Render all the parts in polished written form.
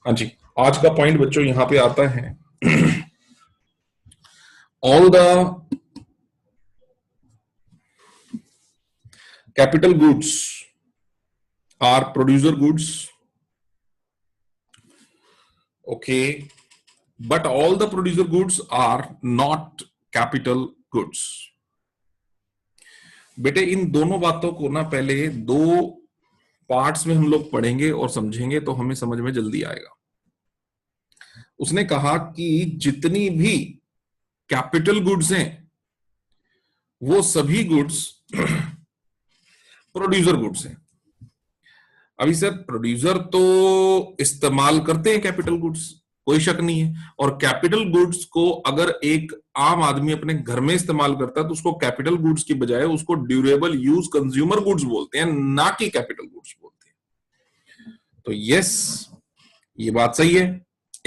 हाँ जी, आज का पॉइंट बच्चों यहां पे आता है all the capital goods are producer goods, okay, but all the producer goods are not capital goods. बेटे इन दोनों बातों को ना पहले दो पार्ट्स में हम लोग पढ़ेंगे और समझेंगे तो हमें समझ में जल्दी आएगा। उसने कहा कि जितनी भी कैपिटल गुड्स हैं वो सभी गुड्स प्रोड्यूसर गुड्स हैं। अभी सर प्रोड्यूसर तो इस्तेमाल करते हैं कैपिटल गुड्स, कोई शक नहीं है, और कैपिटल गुड्स को अगर एक आम आदमी अपने घर में इस्तेमाल करता है तो उसको कैपिटल गुड्स की बजाय उसको ड्यूरेबल यूज कंज्यूमर गुड्स बोलते हैं, ना कि कैपिटल गुड्स बोलते हैं। तो यस, ये बात सही है।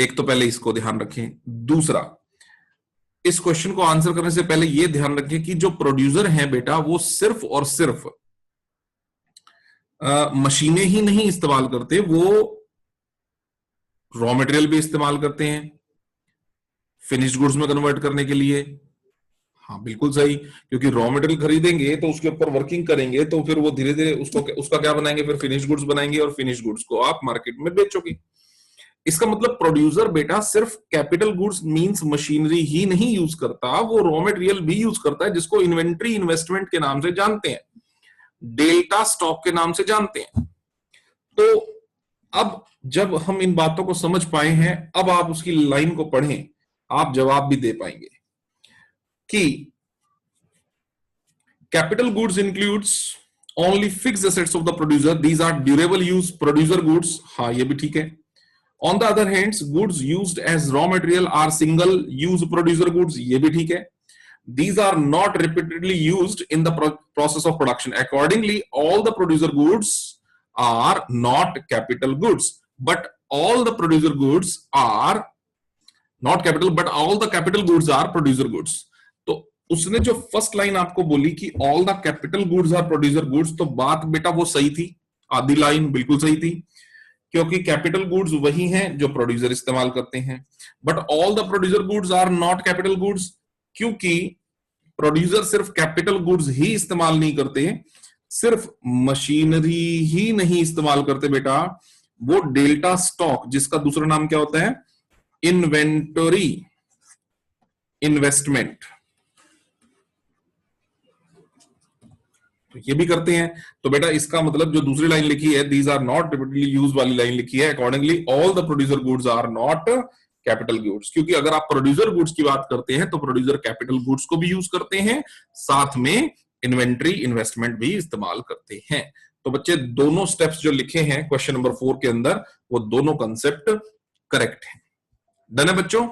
एक तो पहले इसको ध्यान रखें। दूसरा, इस क्वेश्चन को आंसर करने से पहले यह ध्यान रखें कि जो प्रोड्यूसर हैं बेटा वो सिर्फ और सिर्फ मशीनें ही नहीं इस्तेमाल करते, वो रॉ मटेरियल भी इस्तेमाल करते हैं फिनिश्ड गुड्स में कन्वर्ट करने के लिए। हाँ बिल्कुल सही, क्योंकि रॉ मटेरियल खरीदेंगे तो उसके ऊपर वर्किंग करेंगे तो फिर वो धीरे धीरे उसका क्या बनाएंगे, फिर फिनिश्ड गुड्स बनाएंगे और फिनिश्ड गुड्स को आप मार्केट में बेचोगे। इसका मतलब प्रोड्यूसर बेटा सिर्फ कैपिटल गुड्स मींस मशीनरी ही नहीं यूज करता, वो रॉ मटेरियल भी यूज करता है, जिसको इन्वेंट्री इन्वेस्टमेंट के नाम से जानते हैं, डेल्टा स्टॉक के नाम से जानते हैं। तो अब जब हम इन बातों को समझ पाए हैं, अब आप उसकी लाइन को पढ़ें, आप जवाब भी दे पाएंगे कि capital goods includes only fixed assets of the producer, these are durable use producer goods. हाँ ये भी ठीक है। On the other hand, goods used as raw material are single use producer goods, ये भी ठीक है। These are not repeatedly used in the process of production. Accordingly, all the producer goods are not capital goods, but all the producer goods are not capital, but all the capital goods are producer goods. तो उसने जो first line आपको बोली कि all the capital goods are producer goods, तो बात बेटा वो सही थी, आधी लाइन बिल्कुल सही थी, क्योंकि कैपिटल गुड्स वही हैं जो प्रोड्यूसर इस्तेमाल करते हैं। But all the producer goods are not capital goods, क्योंकि प्रोड्यूसर सिर्फ कैपिटल गुड्स ही इस्तेमाल नहीं करते, सिर्फ मशीनरी ही नहीं इस्तेमाल करते बेटा, वो डेल्टा स्टॉक, जिसका दूसरा नाम क्या होता है, इन्वेंटरी इन्वेस्टमेंट, तो ये भी करते हैं। तो बेटा इसका मतलब जो दूसरी लाइन लिखी है, these are not repeatedly used वाली लाइन लिखी है, accordingly all the producer goods are not capital goods, क्योंकि अगर आप प्रोड्यूसर गुड्स की बात करते हैं तो प्रोड्यूसर कैपिटल गुड्स को भी यूज करते हैं, साथ में इन्वेंट्री इन्वेस्टमेंट भी इस्तेमाल करते हैं। तो बच्चे दोनों स्टेप्स जो लिखे हैं क्वेश्चन नंबर 4 के अंदर, वो दोनों कंसेप्ट करेक्ट है। डन है बच्चों?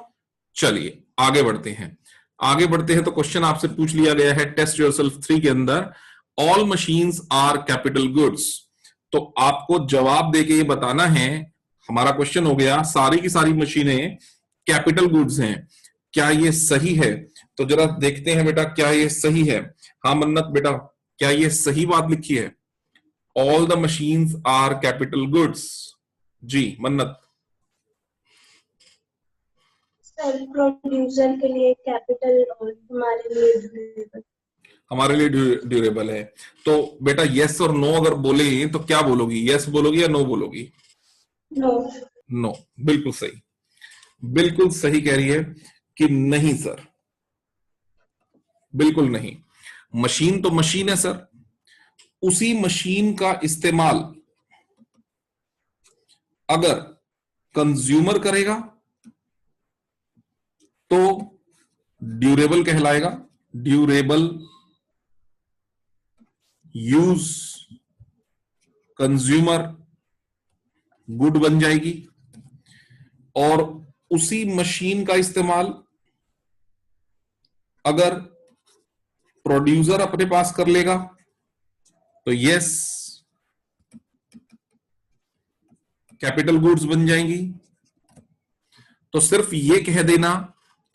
चलिए आगे बढ़ते हैं। आगे बढ़ते हैं तो क्वेश्चन आपसे पूछ लिया गया है टेस्ट योरसेल्फ 3 के अंदर, all machines are capital goods. तो आपको जवाब देके ये बताना है, हमारा क्वेश्चन हो गया सारी की सारी मशीनें कैपिटल गुड्स हैं, क्या ये सही है? तो जरा देखते हैं बेटा क्या ये सही है। हाँ मन्नत बेटा, क्या ये सही बात लिखी है? All the machines are capital goods. जी मन्नत। प्रोड्यूसर के लिए कैपिटल और हमारे लिए ड्यूरेबल है। तो बेटा यस और नो अगर बोले तो क्या बोलोगी, यस बोलोगी या नो बोलोगी? नो। नो, बिल्कुल सही, बिल्कुल सही कह रही है कि नहीं सर, बिल्कुल नहीं। मशीन तो मशीन है सर, उसी मशीन का इस्तेमाल अगर कंज्यूमर करेगा तो ड्यूरेबल कहलाएगा, ड्यूरेबल यूज कंज्यूमर गुड बन जाएगी। और उसी मशीन का इस्तेमाल अगर प्रोड्यूसर अपने पास कर लेगा तो यस कैपिटल गुड्स बन जाएंगी। तो सिर्फ ये कह देना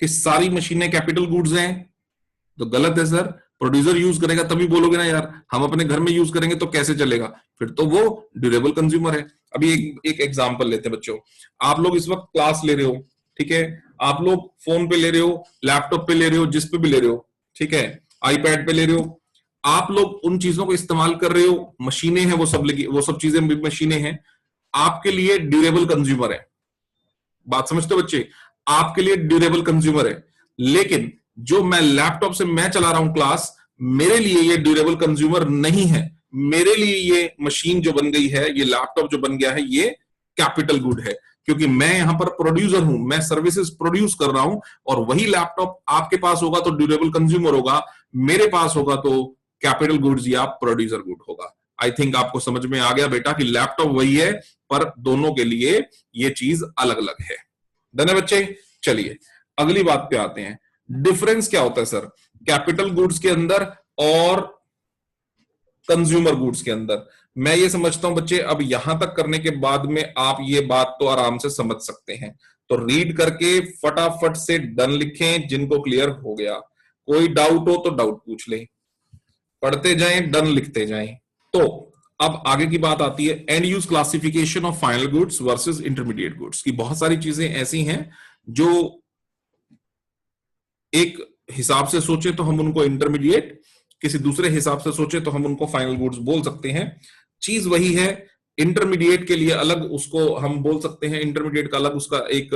कि सारी मशीनें कैपिटल गुड्स हैं तो गलत है सर। प्रोड्यूसर यूज करेगा तभी बोलोगे ना यार, हम अपने घर में यूज करेंगे तो कैसे चलेगा, फिर तो वो ड्यूरेबल कंज्यूमर है। अभी एक एग्जांपल लेते हैं बच्चों, आप लोग इस वक्त क्लास ले रहे हो, ठीक है, आप लोग फोन पे ले रहे हो, लैपटॉप पे ले रहे हो, जिस पे भी ले रहे हो, ठीक है, आईपैड पे ले रहे हो, आप लोग उन चीजों को इस्तेमाल कर रहे हो, मशीनें हैं वो सब लगी, वो सब चीजें भी मशीनें हैं, आपके लिए ड्यूरेबल कंज्यूमर है। बात समझते हो बच्चे, आपके लिए ड्यूरेबल कंज्यूमर है। लेकिन जो मैं लैपटॉप से मैं चला रहा हूं क्लास, मेरे लिए ये ड्यूरेबल कंज्यूमर नहीं है। मेरे लिए ये मशीन जो बन गई है, ये लैपटॉप जो बन गया है, ये कैपिटल गुड है, क्योंकि मैं यहां पर प्रोड्यूसर हूं, मैं सर्विसेज प्रोड्यूस कर रहा हूं, और वही लैपटॉप आपके पास होगा तो ड्यूरेबल कंज्यूमर होगा, मेरे पास होगा तो कैपिटल गुड्स या प्रोड्यूसर गुड होगा। आई थिंक आपको समझ में आ गया बेटा कि लैपटॉप वही है, पर दोनों के लिए ये चीज अलग अलग है। डन है बच्चे? चलिए अगली बात पे आते हैं। डिफरेंस क्या होता है सर कैपिटल गुड्स के अंदर और कंज्यूमर गुड्स के अंदर? मैं ये समझता हूं बच्चे, अब यहां तक करने के बाद में आप ये बात तो आराम से समझ सकते हैं, तो रीड करके फटाफट से डन लिखें जिनको क्लियर हो गया। कोई डाउट हो तो डाउट पूछ लें, पढ़ते जाएं, डन लिखते जाएं। तो अब आगे की बात आती है and use classification of final goods versus intermediate goods की। बहुत सारी चीजें ऐसी हैं जो एक हिसाब से सोचे तो हम उनको इंटरमीडिएट, किसी दूसरे हिसाब से सोचे तो हम उनको फाइनल गुड्स बोल सकते हैं। चीज वही है, इंटरमीडिएट के लिए अलग उसको हम बोल सकते हैं, इंटरमीडिएट का अलग उसका एक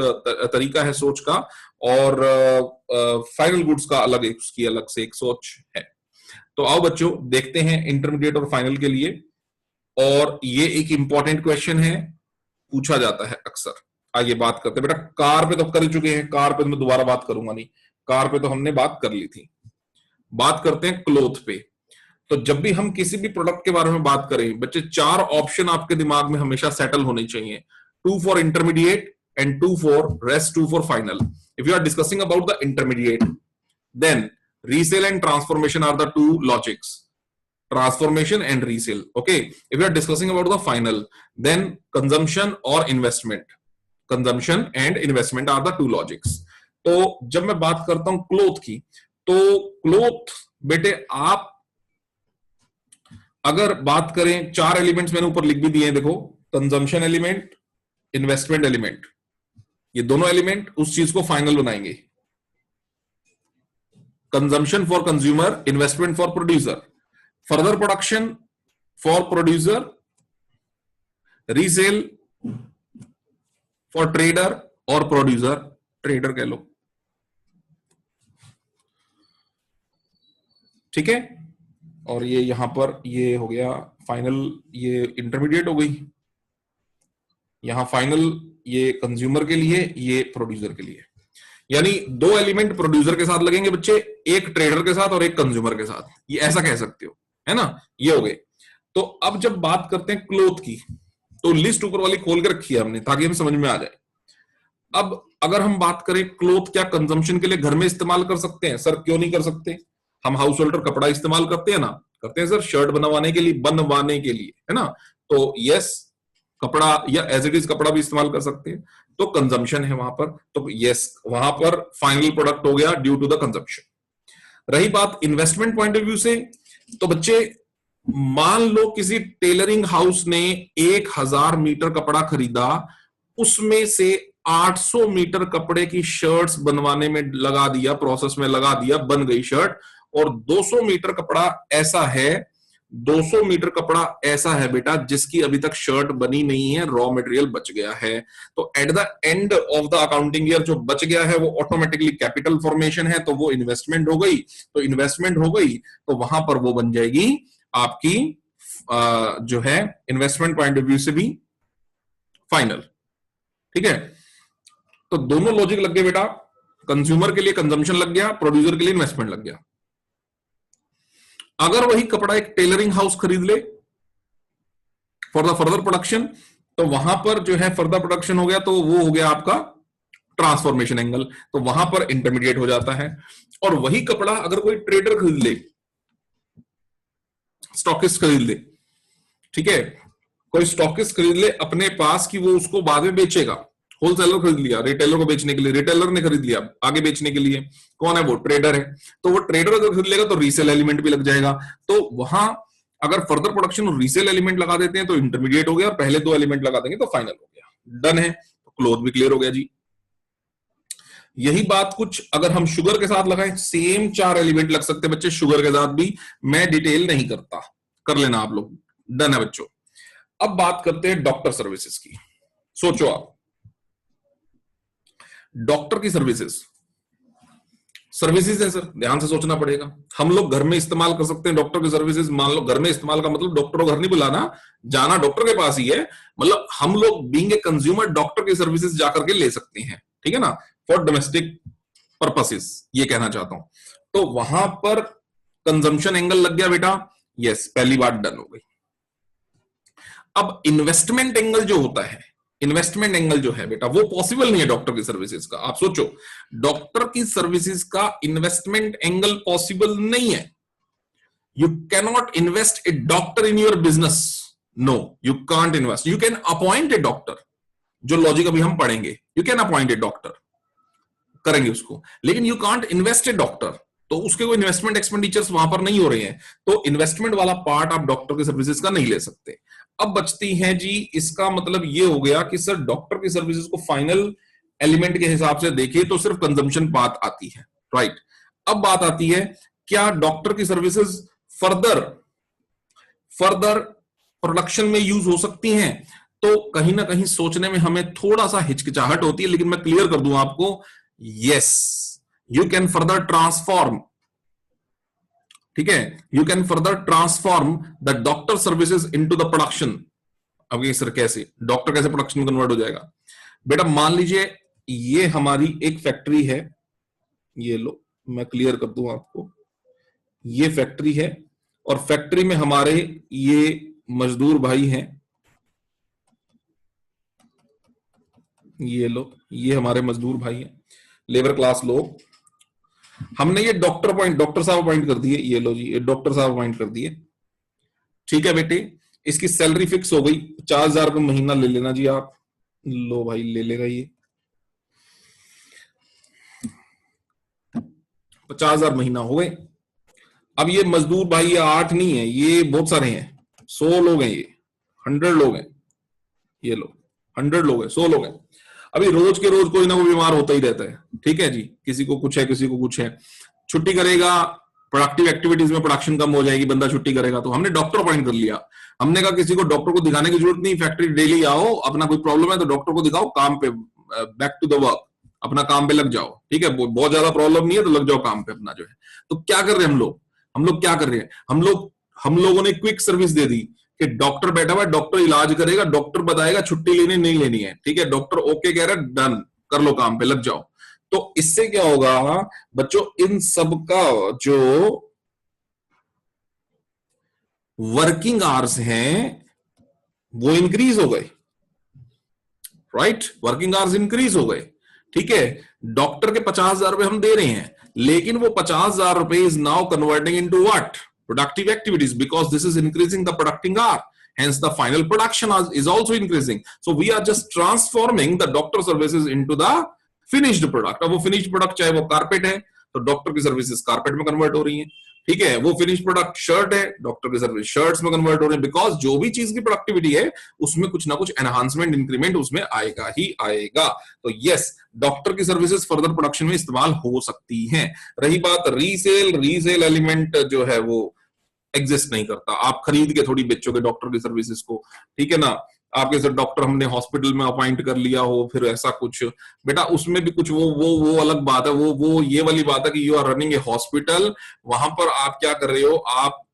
तरीका है सोच का, और फाइनल गुड्स का अलग एक उसकी अलग से एक सोच है। तो आओ बच्चों देखते हैं इंटरमीडिएट और फाइनल के लिए, और ये एक इंपॉर्टेंट क्वेश्चन है, पूछा जाता है अक्सर। आइए बात करते हैं बेटा, कार पे तो कर चुके हैं, कार पे तो मैं दोबारा बात करूंगा नहीं, कार पे तो हमने बात कर ली थी। बात करते हैं क्लोथ पे। तो जब भी हम किसी भी प्रोडक्ट के बारे में बात करें बच्चे, 4 ऑप्शन आपके दिमाग में हमेशा सेटल होने चाहिए, 2 for intermediate and 2 for rest, 2 for final. If you are discussing about the intermediate, then resale and transformation are the 2 logics. Transformation and resale. Okay. If you are discussing about the final, then consumption or investment. Consumption and investment are the 2 logics. तो जब मैं बात करता हूं cloth की, तो cloth बेटे आप अगर बात करें, 4 एलिमेंट्स मैंने ऊपर लिख भी दिए हैं, देखो, कंजम्पशन एलिमेंट, इन्वेस्टमेंट एलिमेंट, ये दोनों एलिमेंट उस चीज को फाइनल बनाएंगे। Consumption for consumer, investment for producer, further production for producer, resale for trader, और प्रोड्यूसर ट्रेडर कह लो, ठीक है। और ये यहां पर ये हो गया फाइनल, ये इंटरमीडिएट हो गई, यहां फाइनल ये कंज्यूमर के लिए, ये प्रोड्यूसर के लिए। यानी 2 एलिमेंट प्रोड्यूसर के साथ लगेंगे बच्चे, एक ट्रेडर के साथ और एक कंज्यूमर के साथ, ये ऐसा कह सकते हो, है ना, ये हो गए। तो अब जब बात करते हैं क्लोथ की, तो लिस्ट ऊपर वाली खोल के रखी है हमने ताकि हमें समझ में आ जाए। अब अगर हम बात करें क्लोथ क्या कंजम्पशन के लिए घर में इस्तेमाल कर सकते हैं? सर क्यों नहीं कर सकते? हम हाउस होल्डर कपड़ा इस्तेमाल करते हैं ना, करते हैं सर, शर्ट बनवाने के लिए, है ना। तो यस, कपड़ा या एज इट इज कपड़ा भी इस्तेमाल कर सकते हैं, तो कंजम्पशन है वहां पर, तो यस वहां पर फाइनल प्रोडक्ट हो गया ड्यू टू द कंजम्पशन। रही बात इन्वेस्टमेंट पॉइंट ऑफ व्यू से, तो बच्चे मान लो किसी टेलरिंग हाउस ने 1000 मीटर कपड़ा खरीदा, उसमें से 800 मीटर कपड़े की शर्ट्स बनवाने में लगा दिया, प्रोसेस में लगा दिया, बन गई शर्ट, और 200 मीटर कपड़ा ऐसा है, 200 मीटर कपड़ा ऐसा है बेटा जिसकी अभी तक शर्ट बनी नहीं है, रॉ मटेरियल बच गया है। तो at the end of the accounting year जो बच गया है वो ऑटोमेटिकली कैपिटल फॉर्मेशन है, तो वो इन्वेस्टमेंट हो गई, तो इन्वेस्टमेंट हो गई तो वहां पर वो बन जाएगी आपकी जो है इन्वेस्टमेंट पॉइंट ऑफ व्यू से भी फाइनल, ठीक है। तो दोनों लॉजिक लग गए बेटा, कंज्यूमर के लिए कंजम्पशन लग गया, प्रोड्यूसर के लिए इन्वेस्टमेंट लग गया। अगर वही कपड़ा एक टेलरिंग हाउस खरीद ले फॉर द फर्दर प्रोडक्शन, तो वहां पर जो है फर्दर प्रोडक्शन हो गया, तो वो हो गया आपका ट्रांसफॉर्मेशन एंगल, तो वहां पर इंटरमीडिएट हो जाता है। और वही कपड़ा अगर कोई ट्रेडर खरीद ले, स्टॉकिस्ट खरीद ले, ठीक है, कोई स्टॉकिस्ट खरीद ले अपने पास की वो उसको बाद में बेचेगा, होलसेलर खरीद लिया रिटेलर को बेचने के लिए, रिटेलर ने खरीद लिया आगे बेचने के लिए, कौन है वो? ट्रेडर है। तो वो ट्रेडर अगर खरीद लेगा तो रीसेल एलिमेंट भी लग जाएगा। तो वहां अगर फर्दर प्रोडक्शन और रीसेल एलिमेंट लगा देते हैं तो इंटरमीडिएट हो गया, और पहले दो एलिमेंट लगा देंगे तो फाइनल हो गया। डन है, तो क्लोज भी क्लियर हो गया जी। यही बात कुछ अगर हम शुगर के साथ लगाएं, सेम 4 एलिमेंट लग सकते हैं बच्चे शुगर के साथ भी, मैं डिटेल नहीं करता, कर लेना आप लोग। डन है बच्चों। अब बात करते हैं डॉक्टर सर्विसेज की। सोचो आप, डॉक्टर की सर्विसेज है सर, ध्यान से सोचना पड़ेगा। हम लोग घर में इस्तेमाल कर सकते हैं डॉक्टर की सर्विसेज। मान लो घर में इस्तेमाल का मतलब डॉक्टर को घर नहीं बुलाना, जाना डॉक्टर के पास ही है, मतलब हम लोग बीइंग ए कंज्यूमर डॉक्टर की सर्विसेज जाकर के ले सकते हैं, ठीक है ना, फॉर डोमेस्टिक पर्पसेस, ये कहना चाहता हूं। तो वहां पर कंजम्पशन एंगल लग गया बेटा, यस, पहली बात डन हो गई। अब इन्वेस्टमेंट एंगल जो होता है, इन्वेस्टमेंट एंगल जो है बेटा, वो पॉसिबल नहीं है डॉक्टर की सर्विसेज का। आप सोचो, डॉक्टर की सर्विसेज का इन्वेस्टमेंट एंगल पॉसिबल नहीं है। You cannot invest a doctor in your business, no, you can't invest. You can appoint a doctor, जो लॉजिक अभी हम पढ़ेंगे, you can appoint a doctor, करेंगे उसको, लेकिन you can't invest a doctor, तो उसके कोई इन्वेस्टमेंट एक्सपेंडिचर्स वहां पर नहीं हो रहे हैं, तो इन्वेस्टमेंट वाला पार्ट आप डॉक्टर की सर्विसेज का नहीं ले सकते। अब बचती है जी, इसका मतलब ये हो गया कि सर डॉक्टर की सर्विसेज को फाइनल एलिमेंट के हिसाब से देखिए तो सिर्फ कंजम्पशन बात आती है, राइट। अब बात आती है, क्या डॉक्टर की सर्विसेज फर्दर प्रोडक्शन में यूज हो सकती हैं? तो कहीं ना कहीं सोचने में हमें थोड़ा सा हिचकिचाहट होती है, लेकिन मैं क्लियर कर दूं आपको, yes, you can further transform, ठीक है, you can further transform the doctor services into the production. अब ये सर कैसे, डॉक्टर कैसे प्रोडक्शन में कन्वर्ट हो जाएगा? बेटा मान लीजिए ये हमारी एक फैक्ट्री है, ये लो मैं क्लियर कर दूं आपको, ये फैक्ट्री है और फैक्ट्री में हमारे ये मजदूर भाई हैं, ये लो, ये हमारे मजदूर भाई हैं, लेबर क्लास लोग। हमने ये डॉक्टर साहब अपॉइंट कर दिए, ये लो जी, ये डॉक्टर साहब अपॉइंट कर दिए, ठीक है बेटे। इसकी सैलरी फिक्स हो गई, 50,000 रुपये महीना ले लेना जी आप, लो भाई ले लेगा ये 50,000 महीना हो गए। अब ये मजदूर भाई ये 8 नहीं है, ये बहुत सारे हैं, 100 लोग हैं, ये 100 लोग हैं, ये लो 100 लोग हैं, 100 लोग हैं। अभी रोज के रोज कोई ना कोई बीमार होता ही रहता है, ठीक है जी, किसी को कुछ है, किसी को कुछ है, छुट्टी करेगा, प्रोडक्टिव एक्टिविटीज में प्रोडक्शन कम हो जाएगी, बंदा छुट्टी करेगा, तो हमने डॉक्टर अपॉइंट कर लिया। हमने कहा किसी को डॉक्टर को दिखाने की जरूरत नहीं, फैक्ट्री डेली आओ, अपना कोई प्रॉब्लम है तो डॉक्टर को दिखाओ, काम पे बैक टू द वर्क, अपना काम पे लग जाओ, ठीक है, बहुत ज्यादा प्रॉब्लम नहीं है तो लग जाओ काम पे अपना जो है। तो क्या कर रहे हैं हम लोग क्या कर रहे हैं, हम लोगों ने क्विक सर्विस दे दी कि डॉक्टर बैठा हुआ है, डॉक्टर इलाज करेगा, डॉक्टर बताएगा छुट्टी लेनी नहीं लेनी है, ठीक है, डॉक्टर ओके कह रहा है, डन, कर लो काम पे लग जाओ। तो इससे क्या होगा बच्चों, इन सब का जो वर्किंग आवर्स हैं वो इंक्रीज हो गए, राइट, वर्किंग आवर्स इंक्रीज हो गए, ठीक है। डॉक्टर के 50,000 रुपए हम दे रहे हैं, लेकिन वो 50,000 रुपए is now converting into what, productive activities, because this is increasing the producing hour, hence the final production is also increasing. So we are just transforming the doctor services into the finished product. अब वो finished product चाहे वो carpet है तो doctor की services carpet में convert हो रही है, ठीक है, वो फिनिश प्रोडक्ट शर्ट है, डॉक्टर की सर्विस शर्ट्स में कन्वर्ट हो रहे हैं, बिकॉज जो भी चीज की प्रोडक्टिविटी है उसमें कुछ ना कुछ एनहांसमेंट इंक्रीमेंट उसमें आएगा ही आएगा। तो यस, डॉक्टर की सर्विसेज फर्दर प्रोडक्शन में इस्तेमाल हो सकती हैं। रही बात रीसेल एलिमेंट जो है वो एग्जिस्ट नहीं करता, आप खरीद के थोड़ी बेचोगे डॉक्टर की सर्विसेज को, ठीक है ना। आपके सर डॉक्टर हमने हॉस्पिटल में अपॉइंट कर लिया हो, फिर ऐसा कुछ, बेटा उसमें भी कुछ वो अलग बात है, वो ये वाली बात है कि you are running a hospital, वहां पर आप क्या कर रहे हो, आप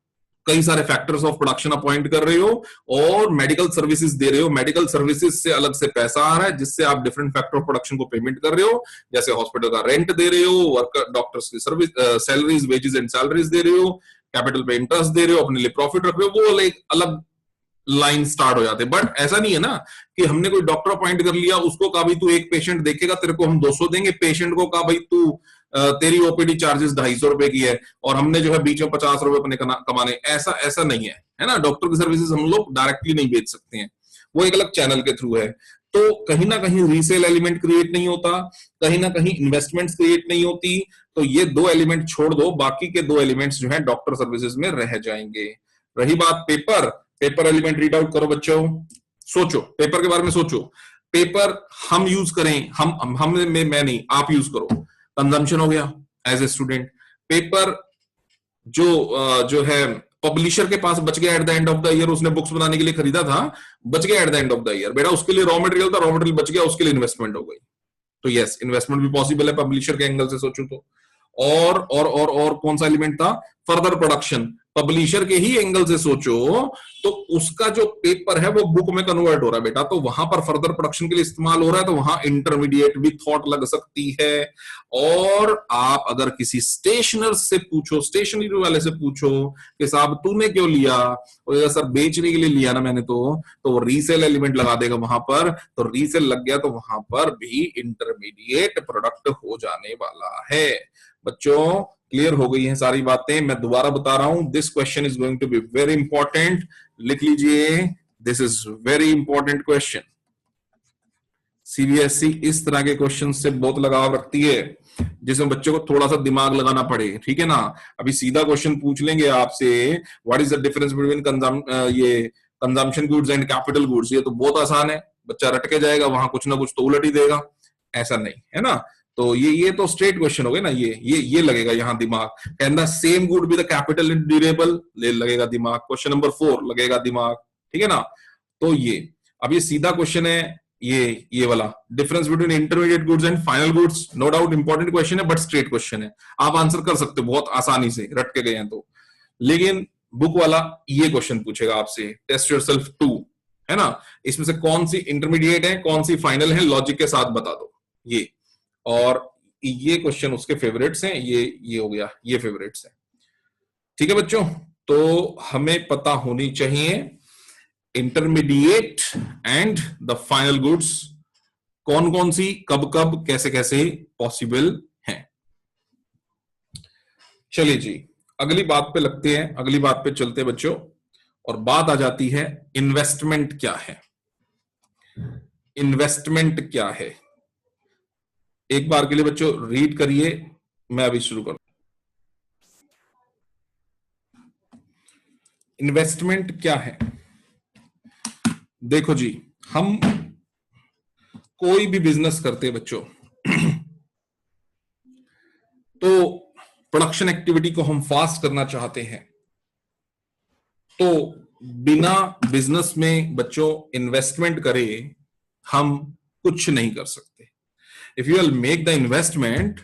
कई सारे फैक्टर्स ऑफ प्रोडक्शन अपॉइंट कर रहे हो और मेडिकल सर्विसेज दे रहे हो, मेडिकल सर्विसेज से अलग से पैसा आ रहा है जिससे आप डिफरेंट फैक्टर ऑफ प्रोडक्शन को पेमेंट कर रहे हो, जैसे हॉस्पिटल का रेंट दे रहे हो, वर्कर डॉक्टर्स की service salaries wages and salaries दे रहे हो, कैपिटल पे इंटरेस्ट दे रहे हो, अपने लिए प्रॉफिट रख रहे हो, वो एक अलग लाइन स्टार्ट हो जाते हैं। बट ऐसा नहीं है ना कि हमने कोई डॉक्टर अपॉइंट कर लिया, उसको कहा भाई तू एक पेशेंट देखेगा, तेरे को हम 200 देंगे, पेशेंट को कहा भाई तू तेरी ओपीडी चार्जेस 250 रुपए की है और हमने जो है बीच में 50 रुपए अपने कमाने, ऐसा नहीं है ना। डॉक्टर की सर्विसेज हम लोग डायरेक्टली नहीं बेच सकते हैं, वो एक अलग चैनल के थ्रू है। तो कहीं ना कहीं रीसेल एलिमेंट क्रिएट नहीं होता, कहीं ना कहीं इन्वेस्टमेंट्स क्रिएट नहीं होती, तो ये 2 एलिमेंट छोड़ दो, बाकी के 2 एलिमेंट्स जो है डॉक्टर सर्विसेज में रह जाएंगे। रही बात paper, paper element read out करो बच्चों, सोचो पेपर के बारे में सोचो। पेपर हम यूज करें, हम में मैं नहीं, आप यूज करो, कंजम्पशन हो गया एज ए स्टूडेंट। पेपर जो है पब्लिशर के पास बच गया at the end of the year, उसने बुक्स बनाने के लिए खरीदा था, बच गया at the end of the year, बेटा उसके लिए रॉ मटेरियल था, रॉ मटेरियल बच गया, उसके लिए इन्वेस्टमेंट हो गई। तो यस, इन्वेस्टमेंट भी पॉसिबल है पब्लिशर के एंगल से सोचो तो। और कौन सा एलिमेंट था? फर्दर प्रोडक्शन, पब्लिशर के ही एंगल से सोचो तो उसका जो पेपर है वो बुक में कन्वर्ट हो रहा है बेटा, तो वहां पर फर्दर प्रोडक्शन के लिए इस्तेमाल हो रहा है, तो वहां इंटरमीडिएट भी थॉट लग सकती है। और आप अगर किसी स्टेशनर से पूछो, स्टेशनरी वाले से पूछो कि साहब तूने क्यों लिया, और सर बेचने के लिए लिया ना मैंने, तो वो रीसेल एलिमेंट लगा देगा वहां पर, तो रीसेल लग गया तो वहां पर भी इंटरमीडिएट प्रोडक्ट हो जाने वाला है। बच्चों क्लियर हो गई हैं सारी बातें? मैं दोबारा बता रहा हूं, this question is going to be very important, लिख लीजिए, this is very important question. CBSE इस तरह के क्वेश्चन से बहुत लगाव रखती है जिसमें बच्चों को थोड़ा सा दिमाग लगाना पड़े, ठीक है ना। अभी सीधा क्वेश्चन पूछ लेंगे आपसे, what is the difference between ये consumption goods and capital goods, ये तो बहुत आसान है, बच्चा रट के जाएगा, वहां कुछ ना कुछ तो उलट ही देगा, ऐसा नहीं है ना। तो ये तो स्ट्रेट क्वेश्चन हो गए ना, ये लगेगा यहां दिमाग, कहना same good with capital and durable, ले लगेगा दिमाग। क्वेश्चन नंबर 4 लगेगा दिमाग, ठीक है ना। तो ये अब ये सीधा क्वेश्चन है, ये वाला difference between intermediate goods and final goods, no doubt important question है, बट स्ट्रेट क्वेश्चन है, आप आंसर कर सकते हो बहुत आसानी से, रट के गए हैं तो। लेकिन बुक वाला ये क्वेश्चन पूछेगा आपसे, टेस्ट योरसेल्फ 2, है ना, इसमें से कौन सी इंटरमीडिएट है, कौन सी फाइनल है, लॉजिक के साथ बता दो ये। और ये क्वेश्चन उसके फेवरेट्स हैं, ये हो गया, ये फेवरेट्स हैं, ठीक है बच्चों। तो हमें पता होनी चाहिए intermediate and the final goods कौन कौन सी, कब कब, कैसे कैसे पॉसिबल हैं। चलिए जी, अगली बात पे लगते हैं, अगली बात पे चलते हैं बच्चों, और बात आ जाती है इन्वेस्टमेंट क्या है। इन्वेस्टमेंट क्या है, एक बार के लिए बच्चों रीड करिए, मैं अभी शुरू करूं। इन्वेस्टमेंट क्या है? देखो जी, हम कोई भी बिजनेस करते हैं बच्चों तो प्रोडक्शन एक्टिविटी को हम फास्ट करना चाहते हैं, तो बिना बिजनेस में बच्चों इन्वेस्टमेंट करे हम कुछ नहीं कर सकते। If you will make the investment,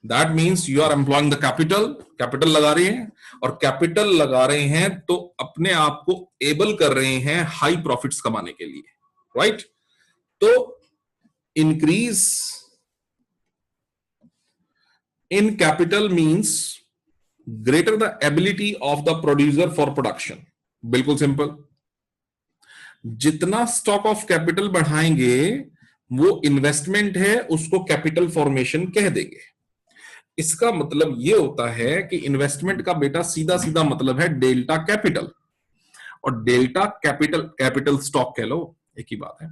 that means you are employing the capital, capital लगा रहे हैं, और कैपिटल लगा रहे हैं तो अपने आप को एबल कर रहे हैं हाई प्रॉफिट्स कमाने के लिए, राइट। तो increase in capital means greater the ability of the producer for production, बिल्कुल सिंपल। जितना स्टॉक ऑफ कैपिटल बढ़ाएंगे वो इन्वेस्टमेंट है, उसको कैपिटल फॉर्मेशन कह देंगे। इसका मतलब ये होता है कि इन्वेस्टमेंट का बेटा सीधा सीधा मतलब है डेल्टा कैपिटल, और डेल्टा कैपिटल, कैपिटल स्टॉक कह लो, एक ही बात है।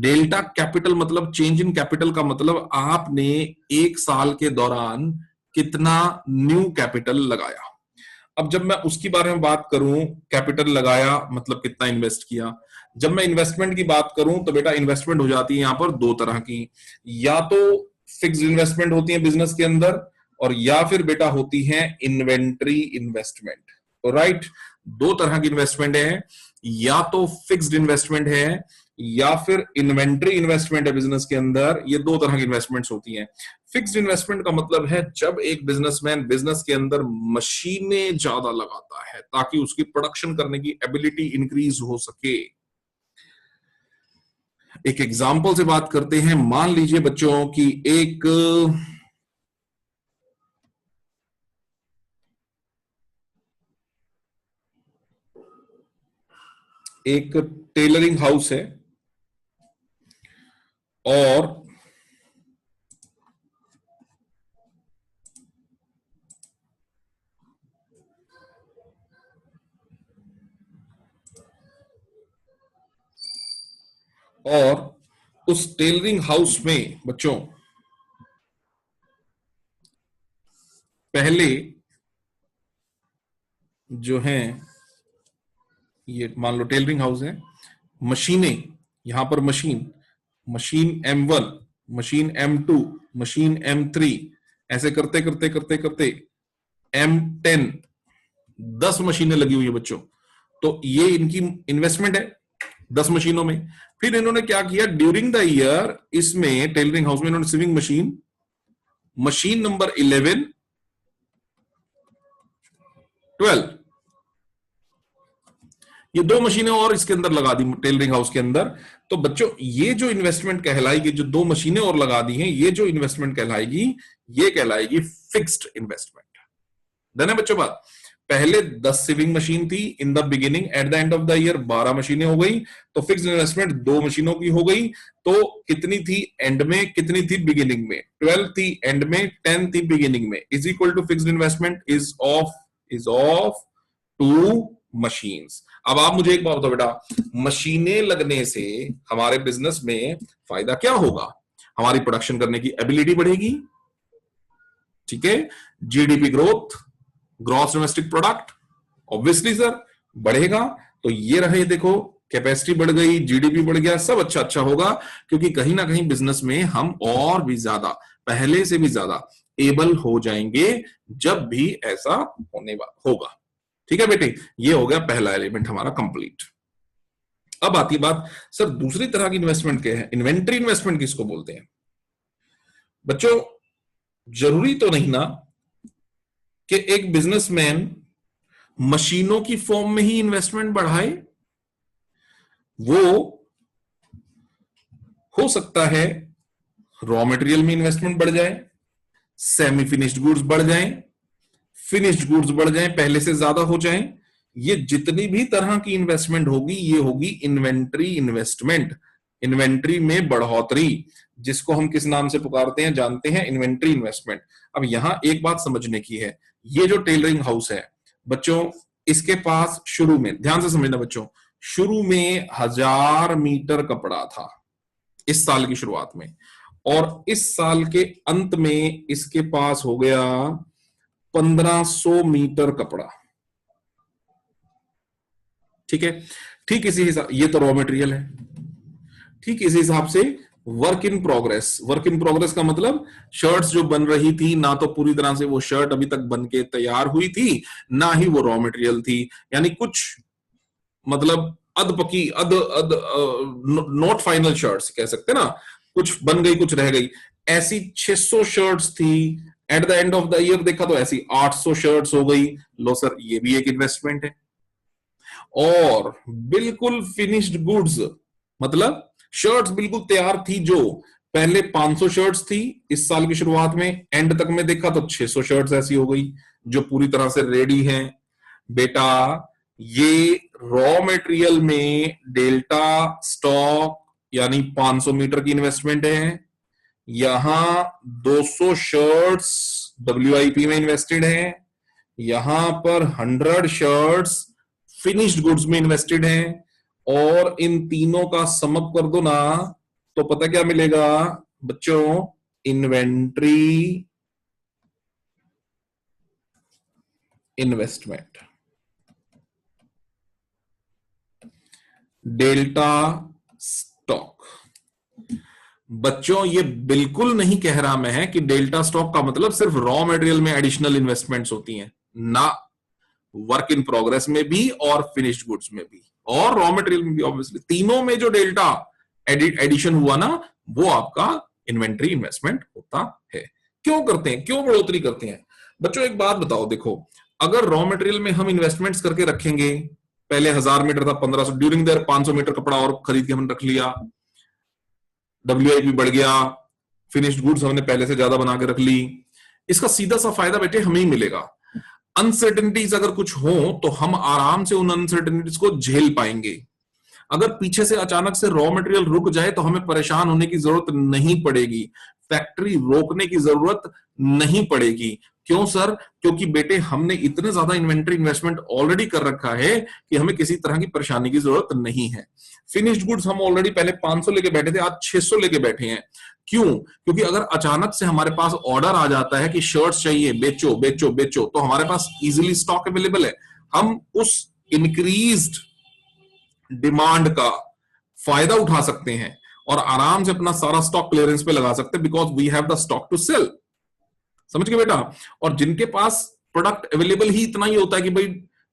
डेल्टा कैपिटल मतलब चेंज इन कैपिटल का मतलब आपने एक साल के दौरान कितना न्यू कैपिटल लगाया। अब जब मैं उसके बारे में बात करूं, कैपिटल लगाया मतलब कितना इन्वेस्ट किया, जब मैं इन्वेस्टमेंट की बात करूं तो बेटा इन्वेस्टमेंट हो जाती है यहां पर दो तरह की, या तो फिक्स्ड इन्वेस्टमेंट होती है बिजनेस के अंदर, और या फिर बेटा होती है इन्वेंट्री इन्वेस्टमेंट। तो राइट, दो तरह की इन्वेस्टमेंट है, या तो फिक्स्ड इन्वेस्टमेंट है या फिर इन्वेंट्री इन्वेस्टमेंट है बिजनेस के अंदर, ये दो तरह की इन्वेस्टमेंट्स होती हैं। फिक्स्ड इन्वेस्टमेंट का मतलब है जब एक बिजनेसमैन बिजनेस के अंदर मशीनें ज्यादा लगाता है ताकि उसकी प्रोडक्शन करने की एबिलिटी इंक्रीज हो सके। एक एग्जांपल से बात करते हैं, मान लीजिए बच्चों की एक टेलरिंग हाउस है, और उस टेलरिंग हाउस में बच्चों पहले जो है ये मान लो टेलरिंग हाउस है, मशीनें, यहां पर machine M1, machine M2, machine M3, ऐसे करते करते करते करते M10, 10 मशीनें लगी हुई है बच्चों। तो ये इनकी इन्वेस्टमेंट है 10 मशीनों में। फिर इन्होंने क्या किया, ड्यूरिंग द ईयर इसमें टेलरिंग हाउस में इन्होंने सिविंग मशीन नंबर 11, 12, ये 2 मशीनें और इसके अंदर लगा दी टेलरिंग हाउस के अंदर। तो बच्चों ये जो इन्वेस्टमेंट कहलाएगी, जो 2 मशीनें और लगा दी हैं, ये जो इन्वेस्टमेंट कहलाएगी, ये कहलाएगी फिक्स्ड इन्वेस्टमेंट। डन है बच्चों बात? पहले 10 सिविंग मशीन थी in the beginning, at the end of the year 12 मशीनें हो गई, तो फिक्स्ड इन्वेस्टमेंट 2 मशीनों की हो गई। तो कितनी थी एंड में, कितनी थी बिगिनिंग में? 12 थी एंड में, 10 थी बिगिनिंग में, is equal to fixed investment is of 2 machines. अब आप मुझे एक बात बताओ बेटा, मशीनें लगने से हमारे बिजनेस में फायदा क्या होगा? हमारी प्रोडक्शन करने की एबिलिटी बढ़ेगी, ठीक है, GDP growth, gross domestic product obviously sir बढ़ेगा। तो ये रहे, देखो कैपेसिटी बढ़ गई, जीडीपी बढ़ गया, सब अच्छा अच्छा होगा, क्योंकि कहीं ना कहीं बिजनेस में हम और भी ज्यादा, पहले से भी ज्यादा एबल हो जाएंगे जब भी ऐसा होने होगा। ठीक है बेटे, ये हो गया पहला एलिमेंट हमारा कंप्लीट। अब आती बात, सर दूसरी तरह की इन्वेस्टमेंट क्या है? इन्वेंट्री इन्वेस्टमेंट किसको बोलते हैं? बच्चों जरूरी तो नहीं ना कि एक बिजनेसमैन मशीनों की फॉर्म में ही इन्वेस्टमेंट बढ़ाए। वो हो सकता है रॉ मटेरियल में इन्वेस्टमेंट बढ़ जाए, सेमी फिनिश्ड गुड्स बढ़ जाएं, फिनिश्ड गुड्स बढ़ जाएं, पहले से ज्यादा हो जाएं। ये जितनी भी तरह की इन्वेस्टमेंट होगी, ये होगी इन्वेंट्री इन्वेस्टमेंट, इन्वेंट्री में बढ़ोतरी, जिसको हम किस नाम से पुकारते हैं जानते हैं? Inventory investment. अब यहां एक बात समझने की है, ये जो टेलरिंग हाउस है बच्चों, इसके पास शुरू में, ध्यान से समझना बच्चों, शुरू में 1000 मीटर कपड़ा था इस साल की शुरुआत में, और इस साल के अंत में इसके पास हो गया 1500 मीटर कपड़ा। ठीक है, ठीक इसी हिसाब, ये तो रॉ मटेरियल है, ठीक इसी हिसाब से work in progress. Work in progress का मतलब शर्ट्स जो बन रही थी, ना तो पूरी तरह से वो शर्ट अभी तक बन के तैयार हुई थी, ना ही वो रॉ मटेरियल थी, यानी कुछ मतलब अधपकी, नॉट फाइनल शर्ट्स कह सकते ना, कुछ बन गई कुछ रह गई। ऐसी 600 शर्ट्स थी, at the end of the year देखा तो ऐसी 800 शर्ट्स हो गई। लो सर, ये भी एक इन्वेस्टमेंट है। और बिल्कुल फिनिश्ड गुड्स, मतलब शर्ट्स बिल्कुल तैयार थी, जो पहले 500 शर्ट्स थी इस साल की शुरुआत में, एंड तक में देखा तो 600 शर्ट्स ऐसी हो गई जो पूरी तरह से रेडी हैं। बेटा ये रॉ मटेरियल में डेल्टा स्टॉक यानी 500 मीटर की इन्वेस्टमेंट है, यहां 200 शर्ट्स WIP में इन्वेस्टेड है, यहां पर 100 शर्ट्स फिनिश्ड गुड्स में इन्वेस्टेड हैं, और इन तीनों का सम अप कर दो ना तो पता क्या मिलेगा बच्चों? Inventory investment, delta stock. बच्चों ये बिल्कुल नहीं कह रहा मैं कि डेल्टा स्टॉक का मतलब सिर्फ रॉ मटेरियल में एडिशनल इन्वेस्टमेंट्स होती हैं ना, वर्क इन प्रोग्रेस में भी और फिनिश्ड गुड्स में भी और रॉ मटेरियल में भी, ऑब्वियसली तीनों में जो डेल्टा एडिशन हुआ ना, वो आपका इन्वेंट्री इन्वेस्टमेंट होता है। क्यों करते हैं, क्यों बढ़ोतरी करते हैं? बच्चों एक बात बताओ, देखो अगर रॉ मटेरियल में हम इन्वेस्टमेंट्स करके रखेंगे, पहले 1000 मीटर था 1500, ड्यूरिंग देयर 500 मीटर कपड़ा और खरीद के हमने रख लिया, WIP बढ़ गया, फिनिश्ड गुड्स हमने पहले से ज्यादा बना के रख ली, इसका सीधा सा फायदा बेटे हमें ही मिलेगा। अनसर्टेनिटीज अगर कुछ हो तो हम आराम से उन अनसर्टेनिटीज को झेल पाएंगे। अगर पीछे से अचानक से रॉ मटेरियल रुक जाए तो हमें परेशान होने की जरूरत नहीं पड़ेगी, फैक्ट्री रोकने की जरूरत नहीं पड़ेगी। क्यों सर? क्योंकि बेटे हमने इतने ज्यादा इन्वेंट्री इन्वेस्टमेंट ऑलरेडी कर रखा है कि हमें किसी तरह की परेशानी की जरूरत नहीं है। फिनिश्ड गुड्स हम ऑलरेडी पहले 500 लेके बैठे थे, आज 600 लेके बैठे हैं। क्यों? क्योंकि अगर अचानक से हमारे पास ऑर्डर आ जाता है कि शर्ट्स चाहिए, बेचो बेचो बेचो, तो हमारे पास इजीली स्टॉक अवेलेबल है। हम उस इंक्रीज्ड डिमांड का फायदा उठा सकते हैं और आराम से अपना सारा स्टॉक क्लियरेंस पे लगा सकते हैं, because we have the stock to sell. समझ गए बेटा? और जिनके पास प्रोडक्ट अवेलेबल ही इतना ही होता है कि भाई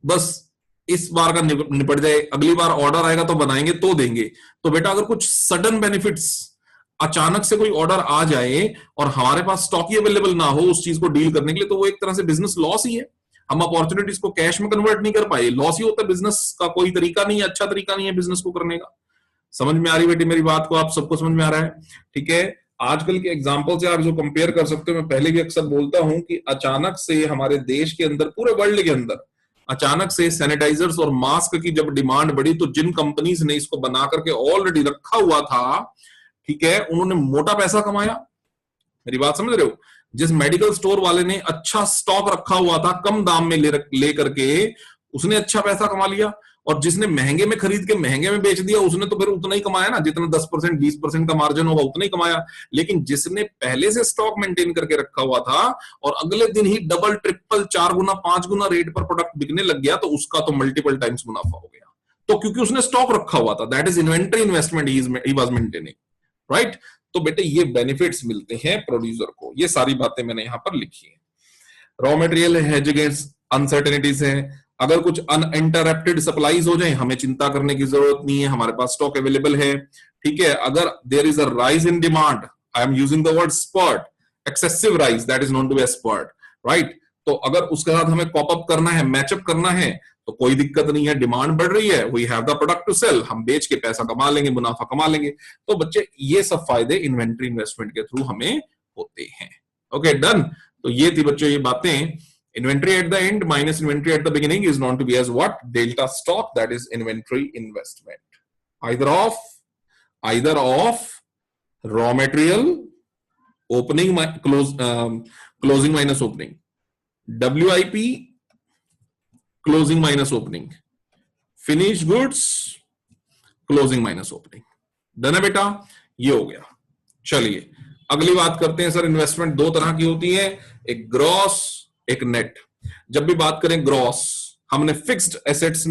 बस इस बार का निपट जाए, अगली बार ऑर्डर आएगा तो बनाएंगे तो देंगे, तो बेटा अगर कुछ सडन बेनिफिट्स, अचानक से कोई ऑर्डर आ जाए और हमारे पास स्टॉक ही अवेलेबल ना हो उस चीज को डील करने के लिए, तो वो एक तरह से बिजनेस लॉस ही है। हम अपॉर्चुनिटीज को कैश में कन्वर्ट नहीं कर पाए, लॉस ही होता है। बिजनेस का कोई तरीका नहीं है, अच्छा तरीका नहीं है बिजनेस को करने का। समझ में आ रही बेटी मेरी बात को? आप सबको समझ में आ रहा है? ठीक है। आजकल के एग्जांपल से आप जो कंपेयर कर सकते हो, मैं पहले भी अक्सर बोलता हूं कि अचानक से हमारे देश के अंदर, पूरे वर्ल्ड के अंदर अचानक से सैनिटाइजर्स और मास्क की जब डिमांड बढ़ी, तो जिन कंपनीज ने इसको बना करके ऑलरेडी रखा हुआ था, ठीक है, उन्होंने मोटा पैसा कमाया। मेरी बात समझ रहे हो? जिस मेडिकल स्टोर वाले ने अच्छा स्टॉक रखा हुआ था कम दाम में ले करके, उसने अच्छा पैसा कमा लिया, और जिसने महंगे में खरीद के महंगे में बेच दिया उसने तो फिर उतना ही कमाया ना, जितना 10% 20% का मार्जिन होगा उतना ही कमाया। लेकिन जिसने पहले से स्टॉक मेंटेन करके रखा हुआ था और अगले दिन ही डबल ट्रिपल 4 गुना 5 गुना रेट पर प्रोडक्ट बिकने लग गया, तो उसका तो मल्टीपल टाइम्स मुनाफा हो गया। तो क्योंकि उसने स्टॉक रखा हुआ था, that is inventory investment he was maintaining, right? तो बेटे ये बेनिफिट्स मिलते हैं प्रोड्यूसर को। ये सारी बातें मैंने यहां पर लिखी है। Raw material hedge against uncertainties है। अगर कुछ अनइंटरप्टेड सप्लाईज हो जाए, हमें चिंता करने की जरूरत नहीं है, हमारे पास स्टॉक अवेलेबल है। ठीक है। अगर there is a rise in demand, I am using the word spurt, excessive rise, that is known to be spurt, right? तो अगर उसके साथ हमें कॉप अप करना है, मैचअप करना है, तो कोई दिक्कत नहीं है। डिमांड बढ़ रही है, we have the product to sell, हम बेच के पैसा कमा लेंगे, मुनाफा कमा लेंगे। तो बच्चे ये सब फायदे इन्वेंट्री इन्वेस्टमेंट के थ्रू हमें होते हैं। Okay, done. तो ये थी बच्चों ये बातें। Inventory at the end minus inventory at the beginning is known to be as what? Delta stock, that is inventory investment. Either of raw material opening closing minus opening, WIP closing minus opening, finished goods closing minus opening. Done है बेटा? ये हो गया। चलिए अगली बात करते हैं। सर इन्वेस्टमेंट दो तरह की होती है, एक ग्रॉस एक नेट। जब भी बात करें ग्रॉस, हमने फिक्स्ड एसेट्स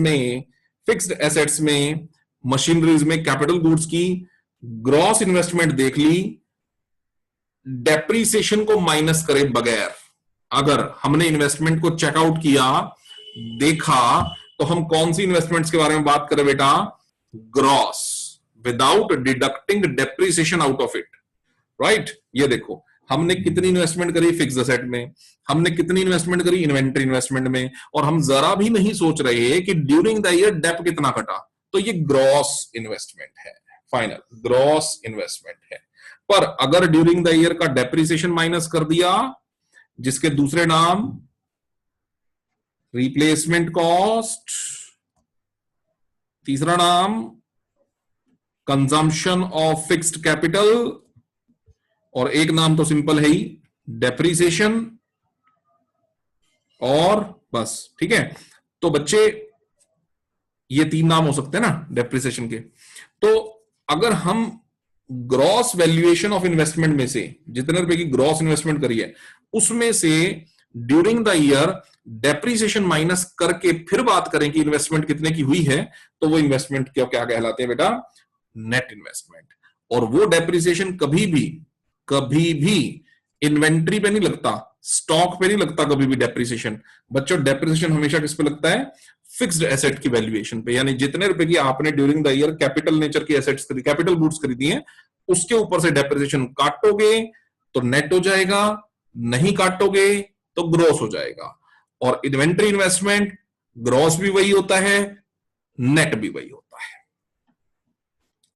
में मशीनरीज में कैपिटल गुड्स की ग्रॉस इन्वेस्टमेंट देख ली, डेप्रीसिएशन को माइनस करे बगैर। अगर हमने इन्वेस्टमेंट को चेकआउट किया, देखा, तो हम कौन सी इन्वेस्टमेंट्स के बारे में बात करें बेटा? Gross, without deducting depreciation out of it, right? ये देखो हमने कितनी इन्वेस्टमेंट करी फिक्स्ड एसेट में, हमने कितनी इन्वेस्टमेंट करी इन्वेंटरी इन्वेस्टमेंट में, और हम जरा भी नहीं सोच रहे कि ड्यूरिंग द ईयर डेप कितना कटा। तो ये ग्रॉस इन्वेस्टमेंट है, फाइनल ग्रॉस इन्वेस्टमेंट है। पर अगर ड्यूरिंग द ईयर का डेप्रिसिएशन माइनस कर दिया, जिसके दूसरे नाम रिप्लेसमेंट कॉस्ट, तीसरा नाम कंजम्पशन ऑफ फिक्स्ड कैपिटल, और एक नाम तो सिंपल है ही डेप्रीसिएशन, और बस। ठीक है। तो बच्चे ये तीन नाम हो सकते हैं ना डेप्रीसिएशन के। तो अगर हम ग्रॉस वैल्यूएशन ऑफ इन्वेस्टमेंट में से, जितने रुपए की ग्रॉस इन्वेस्टमेंट करी है, उसमें से during the year depreciation minus करके फिर बात करें कि इन्वेस्टमेंट कितने की हुई है, तो वो इन्वेस्टमेंट क्या कहलाते हैं बेटा? Net investment. और वो डेप्रीसिएशन कभी भी इन्वेंट्री पे नहीं लगता, स्टॉक पे नहीं लगता कभी भी डेप्रिसिएशन। बच्चों डेप्रिसिएशन हमेशा किस पे लगता है? फिक्स्ड एसेट की वैल्यूएशन पे। यानी जितने रुपए की आपने during the year capital nature की एसेट्स कैपिटल गुड्स खरीदी हैं, उसके ऊपर से डेप्रिसिएशन काटोगे तो नेट हो जाएगा, नहीं काटोगे तो ग्रॉस हो जाएगा। और इन्वेंट्री इन्वेस्टमेंट ग्रॉस भी वही होता है, नेट भी वही होता है।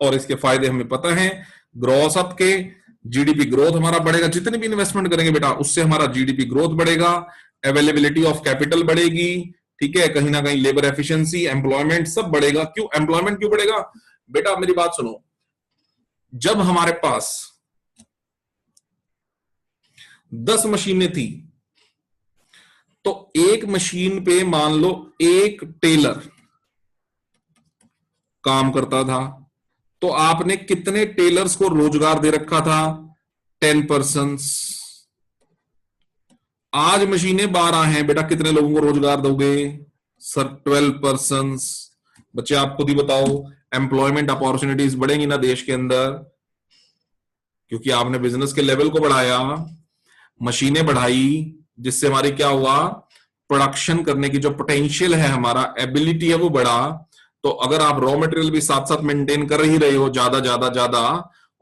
और इसके फायदे हमें पता है। ग्रॉस अप के जीडीपी ग्रोथ हमारा बढ़ेगा, जितनी भी इन्वेस्टमेंट करेंगे बेटा उससे हमारा जीडीपी ग्रोथ बढ़ेगा, अवेलेबिलिटी ऑफ कैपिटल बढ़ेगी, ठीक है, कहीं ना कहीं लेबर एफिशिएंसी, एम्प्लॉयमेंट सब बढ़ेगा। क्यों एम्प्लॉयमेंट क्यों बढ़ेगा बेटा? मेरी बात सुनो, जब हमारे पास 10 मशीनें थी, तो एक मशीन पे मान लो एक टेलर काम करता था, तो आपने कितने टेलर्स को रोजगार दे रखा था? 10%। आज मशीनें 12 हैं बेटा, कितने लोगों को रोजगार दोगे? सर 12%। बच्चे आप खुद ही बताओ, एम्प्लॉयमेंट अपॉर्चुनिटीज बढ़ेंगी ना देश के अंदर, क्योंकि आपने बिजनेस के लेवल को बढ़ाया, मशीनें बढ़ाई, जिससे हमारी क्या हुआ, प्रोडक्शन करने की जो पोटेंशियल है, हमारा एबिलिटी है वो बढ़ा। तो अगर आप रॉ मटेरियल भी साथ साथ मेंटेन कर ही रहे हो ज्यादा ज्यादा ज्यादा,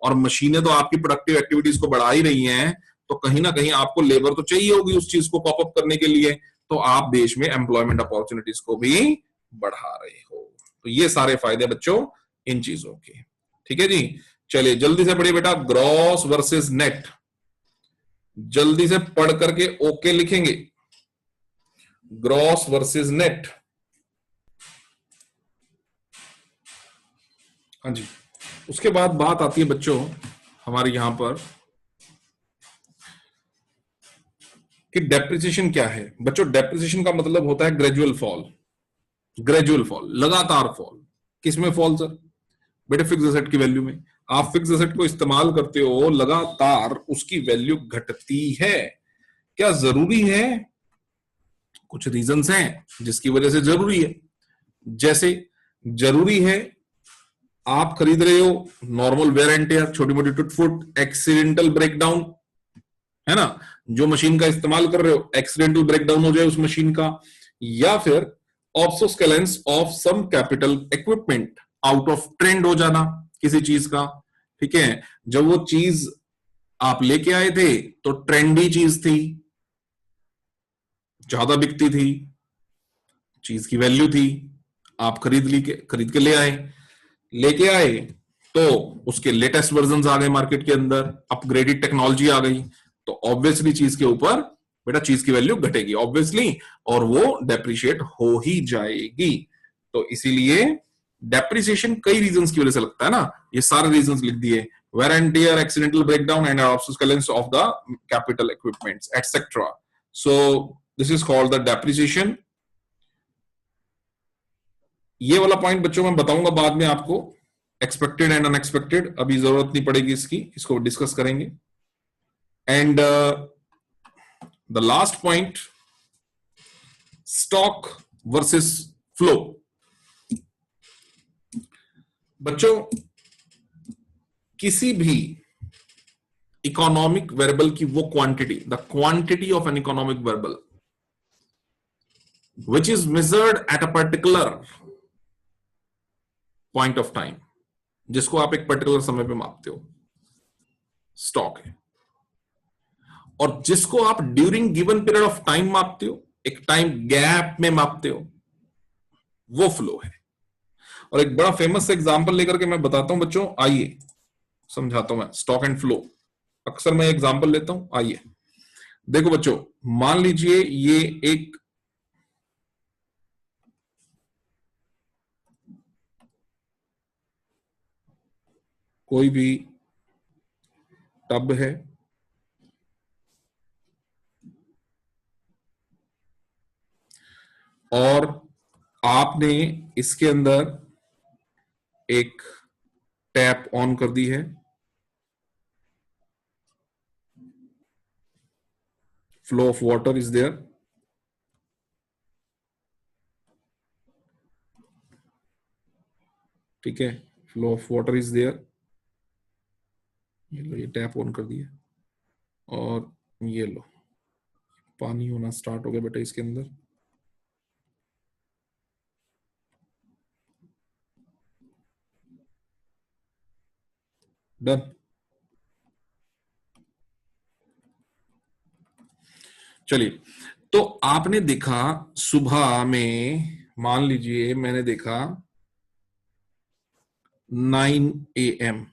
और मशीनें तो आपकी प्रोडक्टिव एक्टिविटीज को बढ़ा ही रही हैं, तो कहीं ना कहीं आपको लेबर तो चाहिए होगी उस चीज को पॉप अप करने के लिए, तो आप देश में एम्प्लॉयमेंट अपॉर्चुनिटीज को भी बढ़ा रहे हो। तो ये सारे फायदे बच्चों इन चीजों के। ठीक है जी, चलिए जल्दी से पढ़िए बेटा, ग्रॉस वर्सेस नेट, जल्दी से पढ़ करके ओके लिखेंगे, ग्रॉस वर्सेस नेट। हाँ जी, उसके बाद बात आती है बच्चों हमारे यहां पर कि डेप्रिसिएशन क्या है। बच्चों डेप्रिसिएशन का मतलब होता है ग्रेजुअल फॉल, ग्रेजुअल फॉल, लगातार फॉल। किसमें फॉल सर? बेटे फिक्स एसेट की वैल्यू में। आप फिक्स एसेट को इस्तेमाल करते हो, लगातार उसकी वैल्यू घटती है। क्या जरूरी है? कुछ रीजंस हैं जिसकी वजह से जरूरी है। जैसे जरूरी है आप खरीद रहे हो नॉर्मल वेयर एंड टेयर, छोटी मोटी टूट फुट, एक्सीडेंटल ब्रेकडाउन, है ना, जो मशीन का इस्तेमाल कर रहे हो एक्सीडेंटल ब्रेकडाउन हो जाए उस मशीन का, या फिर obsolescence of some capital equipment, out of trend हो जाना किसी चीज का। ठीक है, जब वो चीज आप लेके आए थे तो ट्रेंडी चीज थी, ज्यादा बिकती थी, चीज की वैल्यू थी, आप खरीद के ले आए, लेके आए तो उसके लेटेस्ट वर्जन आ गए मार्केट के अंदर, अपग्रेडेड टेक्नोलॉजी आ गई, तो ऑब्वियसली चीज के ऊपर बेटा चीज की वैल्यू घटेगी ऑब्वियसली, और वो डेप्रिशिएट हो ही जाएगी। तो इसीलिए डेप्रिसिएशन कई रीजंस की वजह से लगता है ना, ये सारे रीजंस लिख दिए, wear and tear, accidental breakdown and obsolescence of the capital equipments etc. So this is called the depreciation. ये वाला पॉइंट बच्चों मैं बताऊंगा बाद में आपको, एक्सपेक्टेड एंड अनएक्सपेक्टेड, अभी जरूरत नहीं पड़ेगी इसकी, इसको डिस्कस करेंगे। And the last point, stock versus flow. बच्चों किसी भी इकोनॉमिक वेरिएबल की वो quantity, the quantity of an economic variable which is measured at a particular point of time, जिसको आप एक पर्टिकुलर समय पे मापते हो, स्टॉक है। और जिसको आप during given period of time मापते हो, एक टाइम गैप में मापते हो, वो फ्लो है। और एक बड़ा फेमस एग्जांपल लेकर के मैं बताता हूं बच्चों, आइए समझाता हूं मैं स्टॉक एंड फ्लो। अक्सर मैं एग्जांपल लेता हूं, आइए देखो बच्चों, मान लीजिए ये एक कोई भी टब है, और आपने इसके अंदर एक टैप ऑन कर दी है, flow of water is there, ठीक है, flow of water is there, ये लो ये टैप ऑन कर दिया, और ये लो पानी होना स्टार्ट हो गया बेटा इसके अंदर। डन। चलिए, तो आपने देखा सुबह में, मान लीजिए मैंने देखा 9 AM,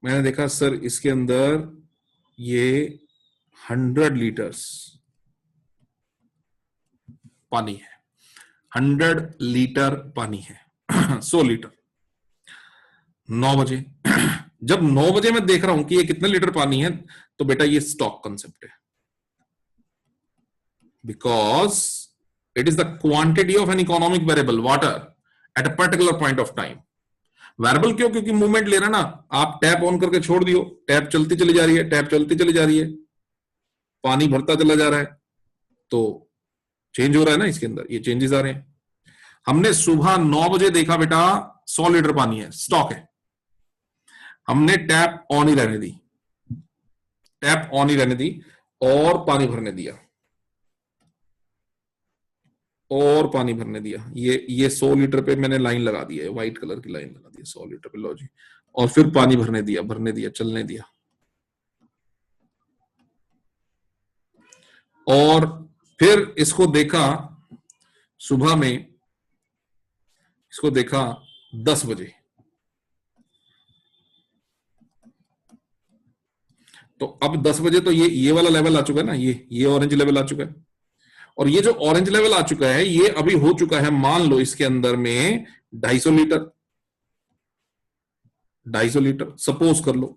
मैंने देखा सर इसके अंदर ये 100 लीटर्स पानी है, 100 लीटर पानी है, 100 लीटर। 9 बजे जब 9 बजे मैं देख रहा हूं कि ये कितने लीटर पानी है, तो बेटा ये स्टॉक कंसेप्ट है, because it is the quantity of an economic variable water at a particular point of time. Variable क्यों? क्योंकि मूवमेंट ले रहा ना, आप टैप ऑन करके छोड़ दियो, टैप चलती चली जा रही है, टैप चलती चली जा रही है, पानी भरता चला जा रहा है, तो चेंज हो रहा है ना इसके अंदर, ये चेंजेस आ रहे हैं। हमने सुबह 9 बजे देखा बेटा 100 लीटर पानी है, स्टॉक है, हमने टैप ऑन ही रहने दी, टैप ऑन ही रहने दी और पानी भरने दिया, और पानी भरने दिया। ये 100 लीटर पे मैंने लाइन लगा दी है, व्हाइट कलर की लाइन लगा दी है 100 लीटर पे, लो जी। और फिर पानी भरने दिया, चलने दिया, और फिर इसको देखा सुबह में, इसको देखा 10 बजे, तो अब 10 बजे तो ये वाला लेवल आ चुका है ना, ये ऑरेंज लेवल आ चुका है, और ये जो ऑरेंज लेवल आ चुका है ये अभी हो चुका है, मान लो इसके अंदर में 250 लीटर, 250 लीटर सपोज कर लो।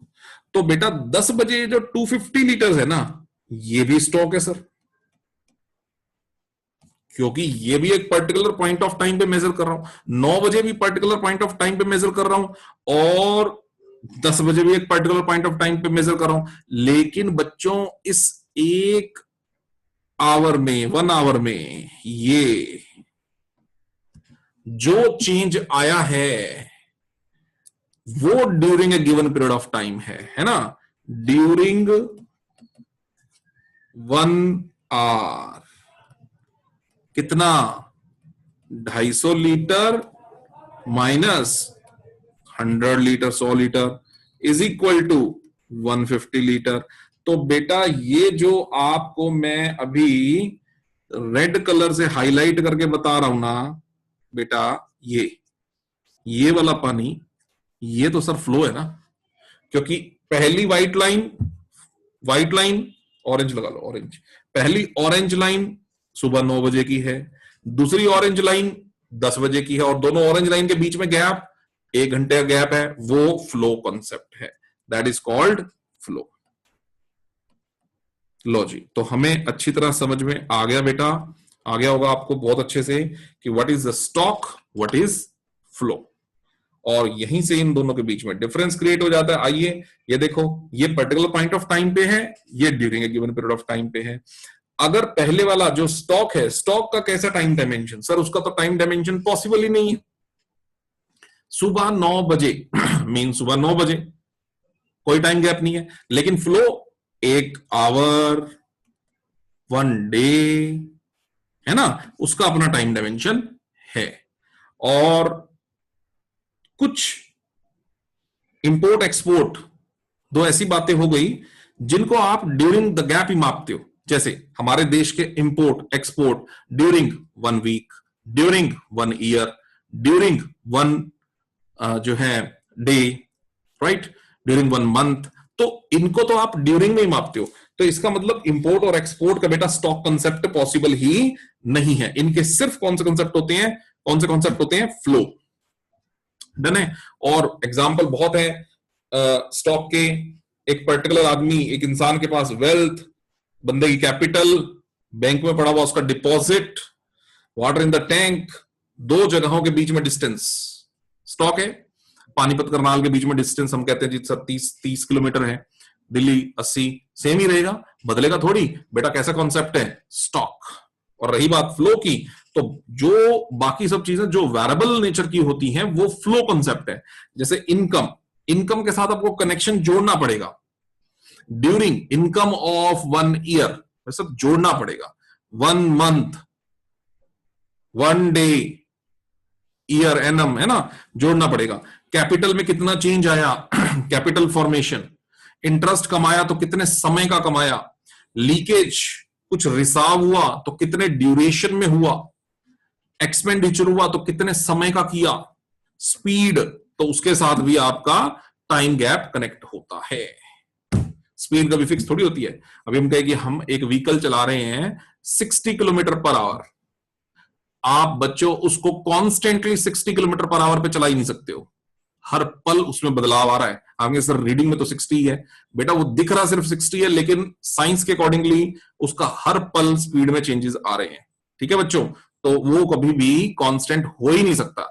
तो बेटा 10 बजे जो 250 लीटर है ना, ये भी स्टॉक है सर, क्योंकि ये भी एक पर्टिकुलर पॉइंट ऑफ टाइम पे मेजर कर रहा हूं, 9 बजे भी पर्टिकुलर पॉइंट ऑफ टाइम पे मेजर कर रहा हूं, और 10 बजे भी एक पर्टिकुलर पॉइंट ऑफ टाइम पे मेजर कर रहा हूं। लेकिन बच्चों इस एक आवर में, 1 आवर में ये जो चेंज आया है वो during a given period of time है ना, ड्यूरिंग 1 आवर कितना, 250 litre minus 100 litre, 100 litre is equal to 150 litre. तो बेटा ये जो आपको मैं अभी रेड कलर से हाईलाइट करके बता रहा हूं ना बेटा, ये वाला पानी, ये तो सर फ्लो है ना, क्योंकि पहली व्हाइट लाइन ऑरेंज लगा लो, ऑरेंज, पहली ऑरेंज लाइन सुबह 9 बजे की है, दूसरी ऑरेंज लाइन 10 बजे की है, और दोनों ऑरेंज लाइन के बीच में गैप 1 घंटे का गैप है, वो फ्लो कॉन्सेप्ट है, दैट इज कॉल्ड फ्लो। लो जी, तो हमें अच्छी तरह समझ में आ गया बेटा, आ गया होगा आपको बहुत अच्छे से कि what is the stock, what is flow, और यहीं से इन दोनों के बीच में डिफरेंस क्रिएट हो जाता है। आइए ये देखो, ये पर्टिकुलर पॉइंट ऑफ टाइम पे है, ये during a given period of time पे है। अगर पहले वाला जो स्टॉक है, स्टॉक का कैसा टाइम डायमेंशन, सर उसका तो टाइम डायमेंशन पॉसिबल ही नहीं है, सुबह 9 बजे मीन सुबह 9 बजे कोई टाइम गैप नहीं है, लेकिन फ्लो 1 आवर 1 डे है ना, उसका अपना टाइम डायमेंशन है। और कुछ इंपोर्ट एक्सपोर्ट दो ऐसी बातें हो गई जिनको आप ड्यूरिंग द गैप ही मापते हो, जैसे हमारे देश के import export during 1 week, during 1 year, during 1 जो है डे, राइट, ड्यूरिंग 1 मंथ, तो इनको तो आप ड्यूरिंग में ही मापते हो। तो इसका मतलब इंपोर्ट और एक्सपोर्ट का बेटा स्टॉक कंसेप्ट पॉसिबल ही नहीं है। इनके सिर्फ कौन से कंसेप्ट होते हैं, कौन से कंसेप्ट होते हैं, फ्लो। डन है। और एग्जांपल बहुत है स्टॉक के, एक पर्टिकुलर आदमी, एक इंसान के पास वेल्थ, बंदे की कैपिटल, बैंक में पड़ा हुआ उसका deposit, water in the tank, 2 जगहों के बीच में डिस्टेंस स्टॉक है। पानीपत करनाल के बीच में डिस्टेंस हम कहते हैं जी सर 30 किलोमीटर है, दिल्ली 80, सेम ही रहेगा, बदलेगा थोड़ी बेटा, कैसा कॉन्सेप्ट है, स्टॉक। और रही बात फ्लो की, तो जो बाकी सब चीजें जो वेरिएबल नेचर की होती हैं वो फ्लो कॉन्सेप्ट है। जैसे इनकम, इनकम के साथ आपको कनेक्शन जोड़ना पड़ेगा, ड्यूरिंग इनकम ऑफ 1 ईयर सब जोड़ना पड़ेगा, 1 मंथ, 1 डे, ईयर, एनम, है ना, जोड़ना पड़ेगा। कैपिटल में कितना चेंज आया कैपिटल फॉर्मेशन, इंटरेस्ट कमाया तो कितने समय का कमाया, लीकेज कुछ रिसाव हुआ तो कितने ड्यूरेशन में हुआ, एक्सपेंडिचर हुआ तो कितने समय का किया, स्पीड, तो उसके साथ भी आपका टाइम गैप कनेक्ट होता है। स्पीड कभी फिक्स थोड़ी होती है। अभी हम कहें कि हम एक व्हीकल चला रहे हैं 60 किलोमीटर पर आवर, आप बच्चों उसको कॉन्स्टेंटली 60 किलोमीटर पर आवर पे चला ही नहीं सकते हो, हर पल उसमें बदलाव आ रहा है। आपके सर रीडिंग में तो 60 है बेटा, वो दिख रहा सिर्फ 60 है, लेकिन साइंस के अकॉर्डिंगली उसका हर पल स्पीड में चेंजेस आ रहे हैं। ठीक है बच्चों, तो वो कभी भी कांस्टेंट हो ही नहीं सकता,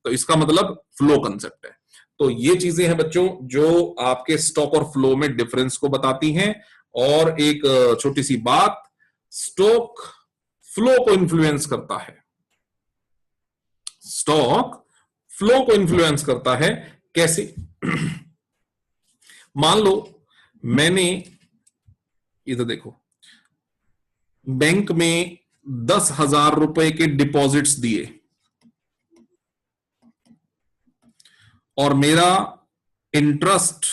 तो इसका मतलब फ्लो कंसेप्ट है। तो ये चीजें हैं बच्चों जो आपके स्टॉक और फ्लो में डिफरेंस को बताती हैं। और एक छोटी सी बात, स्टॉक फ्लो को इन्फ्लुएंस करता है, स्टॉक फ्लो को इन्फ्लुएंस करता है। कैसे? मान लो मैंने, इधर देखो, बैंक में 10,000 रुपए के डिपॉजिट्स दिए और मेरा interest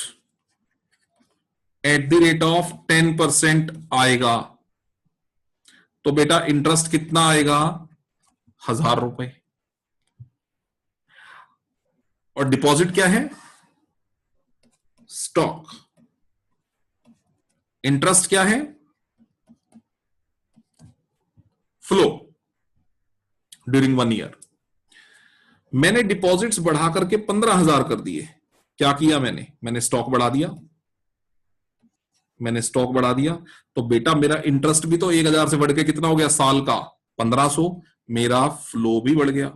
at the rate of 10% आएगा, तो बेटा इंटरेस्ट कितना आएगा? 1,000 रुपए। और डिपॉजिट क्या है? स्टॉक। इंटरेस्ट क्या है? Flow during 1 year. मैंने डिपॉजिट्स बढ़ा करके 15,000 कर दिए। क्या किया मैंने स्टॉक बढ़ा दिया। तो बेटा मेरा इंटरेस्ट भी तो 1,000 से बढ़ के कितना हो गया साल का? 1,500। मेरा फ्लो भी बढ़ गया।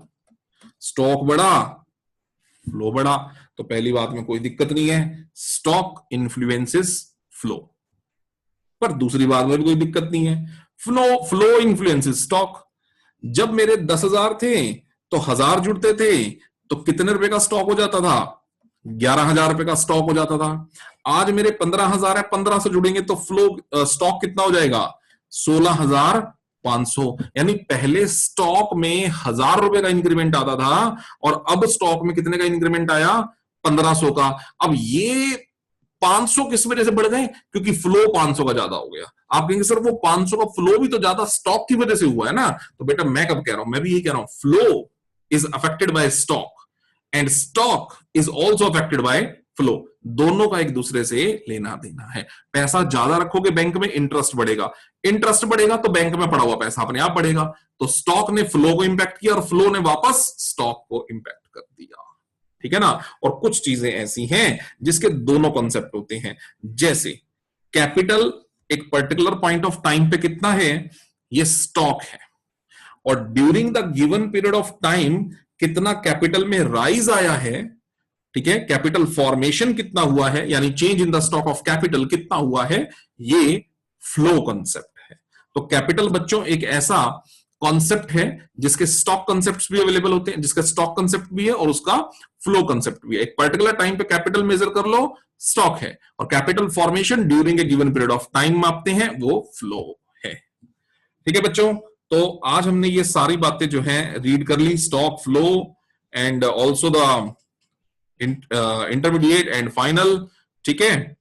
स्टॉक बढ़ा, फ्लो बढ़ा। तो पहली बात में कोई दिक्कत नहीं है, स्टॉक इन्फ्लुएंसेस फ्लो। पर दूसरी बात में भी कोई दिक्कत नहीं है, फ्लो इन्फ्लुएंसेस स्टॉक। जब मेरे 10,000 थे तो 1,000 जुड़ते थे, तो कितने रुपए का स्टॉक हो जाता था? 11,000 रुपए का स्टॉक हो जाता था। आज मेरे 15,000 है, 1500 जुड़ेंगे तो फ्लो स्टॉक कितना हो जाएगा? 16,500। यानी पहले स्टॉक में 1,000 रुपए का इंक्रीमेंट आता था और अब स्टॉक में कितने का इंक्रीमेंट आया? 1,500 का। अब ये 500 किस वजह से बढ़ गए? क्योंकि फ्लो 500 का ज्यादा हो गया। आप कहेंगे सर वो 500 का फ्लो भी तो ज्यादा स्टॉक की वजह से हुआ है ना। तो बेटा मैं कब कह रहा हूं? मैं भी यही कह रहा हूं, flow is affected by stock and stock is also affected by flow. दोनों का एक दूसरे से लेना देना है। पैसा ज्यादा रखोगे बैंक में, इंटरेस्ट बढ़ेगा। इंटरेस्ट बढ़ेगा तो बैंक में पड़ा हुआ पैसा अपने आप बढ़ेगा। तो स्टॉक ने फ्लो को इंपैक्ट किया और फ्लो ने वापस स्टॉक को इंपैक्ट कर दिया। ठीक है ना। और कुछ चीजें ऐसी हैं जिसके दोनों कॉन्सेप्ट होते हैं। जैसे कैपिटल एक पर्टिकुलर पॉइंट ऑफ टाइम पे कितना है, ये स्टॉक है, और during the given period of time कितना कैपिटल में राइज आया है, ठीक है, कैपिटल फॉर्मेशन कितना हुआ है, यानी change in the stock of capital कितना हुआ है, ये फ्लो कॉन्सेप्ट है। तो कैपिटल बच्चों एक ऐसा कॉन्सेप्ट है जिसके स्टॉक कॉन्सेप्ट्स भी अवेलेबल होते हैं, जिसका स्टॉक कॉन्सेप्ट भी है और उसका फ्लो कॉन्सेप्ट भी है। एक पर्टिकुलर टाइम पे कैपिटल मेजर कर लो, स्टॉक है, और capital formation during a given period of time मापते हैं, वो फ्लो है। ठीक है बच्चों, तो आज हमने ये सारी बातें जो हैं रीड कर ली, stock, flow and also the intermediate and final. ठीक है।